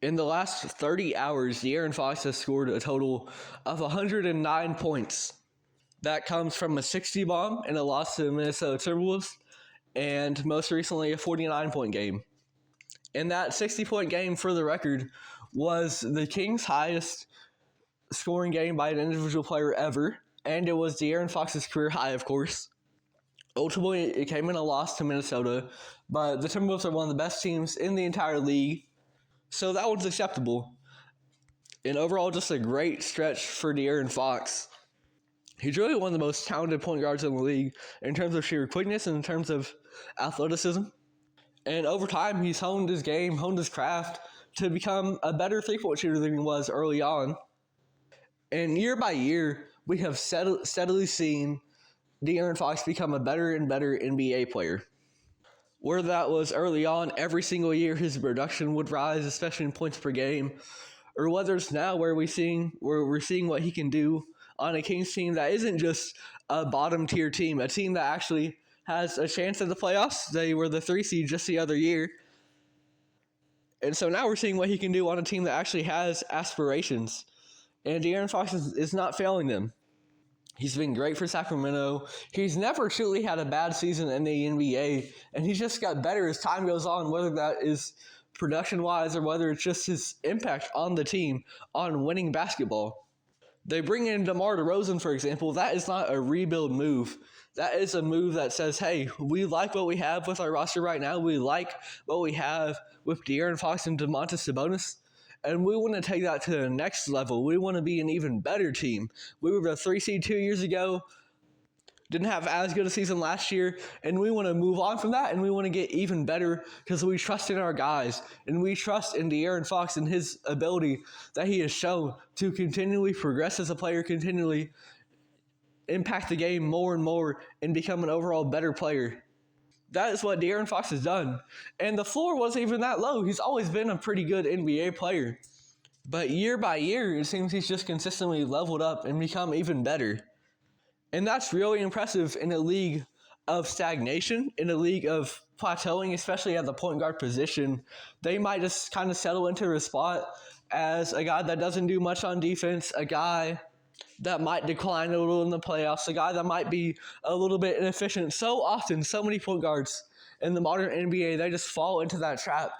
In the last 30 hours, De'Aaron Fox has scored a total of 109 points. That comes from a 60 bomb in a loss to the Minnesota Timberwolves, and most recently a 49-point game. And that 60-point game, for the record, was the Kings' highest scoring game by an individual player ever, and it was De'Aaron Fox's career high, of course. Ultimately, it came in a loss to Minnesota, but the Timberwolves are one of the best teams in the entire league, so that was acceptable. And overall, just a great stretch for De'Aaron Fox. He's really one of the most talented point guards in the league in terms of sheer quickness and in terms of athleticism. And over time, he's honed his game, honed his craft to become a better three-point shooter than he was early on. And year by year, we have steadily seen De'Aaron Fox become a better and better NBA player. Whether that was early on, every single year his production would rise, especially in points per game, or whether it's now where we're seeing what he can do on a Kings team that isn't just a bottom tier team, a team that actually has a chance at the playoffs. They were the 3 seed just the other year. And so now we're seeing what he can do on a team that actually has aspirations. And De'Aaron Fox is not failing them. He's been great for Sacramento. He's never truly had a bad season in the NBA, and he's just got better as time goes on, whether that is production-wise or whether it's just his impact on the team on winning basketball. They bring in DeMar DeRozan, for example. That is not a rebuild move. That is a move that says, hey, we like what we have with our roster right now. We like what we have with De'Aaron Fox and Domantas Sabonis. And we want to take that to the next level. We want to be an even better team. We were the 3 seed 2 years ago. Didn't have as good a season last year, and we want to move on from that, and we want to get even better because we trust in our guys, and we trust in De'Aaron Fox and his ability that he has shown to continually progress as a player, continually impact the game more and more, and become an overall better player. That is what De'Aaron Fox has done, and the floor wasn't even that low. He's always been a pretty good NBA player, but year by year, it seems he's just consistently leveled up and become even better. And that's really impressive in a league of stagnation, in a league of plateauing, especially at the point guard position. They might just kind of settle into a spot as a guy that doesn't do much on defense, a guy that might decline a little in the playoffs, a guy that might be a little bit inefficient. So often, so many point guards in the modern NBA, they just fall into that trap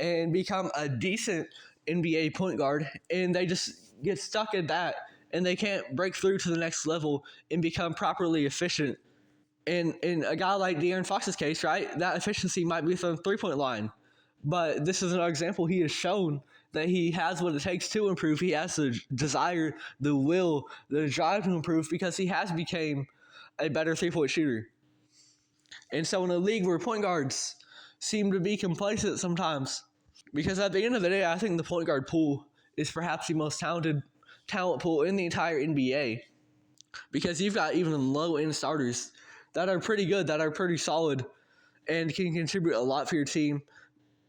and become a decent NBA point guard, and they just get stuck at that. And they can't break through to the next level and become properly efficient. And in a guy like De'Aaron Fox's case, right, that efficiency might be from the three-point line. But this is another example. He has shown that he has what it takes to improve. He has the desire, the will, the drive to improve because he has become a better three-point shooter. And so in a league where point guards seem to be complacent sometimes, because at the end of the day, I think the point guard pool is perhaps the most talented talent pool in the entire NBA, because you've got even low-end starters that are pretty good, that are pretty solid, and can contribute a lot for your team,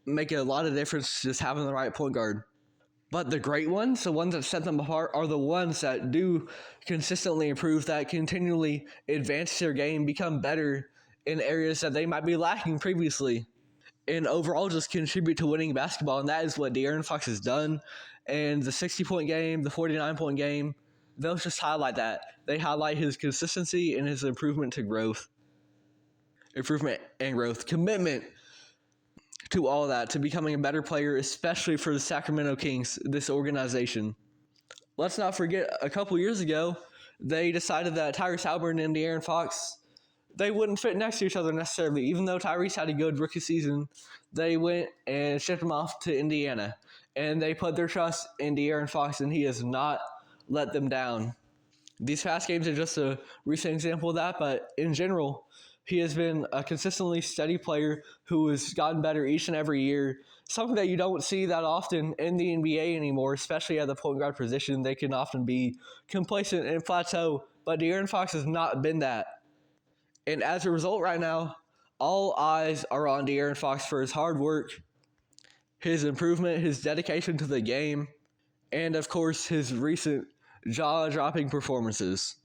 make a lot of difference just having the right point guard. But the great ones, the ones that set them apart, are the ones that do consistently improve, that continually advance their game, become better in areas that they might be lacking previously, and overall just contribute to winning basketball. And that is what De'Aaron Fox has done. And the 60-point game, the 49-point game, those just highlight that. They highlight his consistency and his improvement and growth, commitment to all of that, to becoming a better player, especially for the Sacramento Kings, this organization. Let's not forget, a couple years ago, they decided that Tyrese Halliburton and De'Aaron Fox, they wouldn't fit next to each other necessarily. Even though Tyrese had a good rookie season, they went and shipped him off to Indiana. And they put their trust in De'Aaron Fox, and he has not let them down. These past games are just a recent example of that, but in general, he has been a consistently steady player who has gotten better each and every year, something that you don't see that often in the NBA anymore, especially at the point guard position. They can often be complacent and plateau, but De'Aaron Fox has not been that. And as a result right now, all eyes are on De'Aaron Fox for his hard work, his improvement, his dedication to the game, and of course his recent jaw-dropping performances.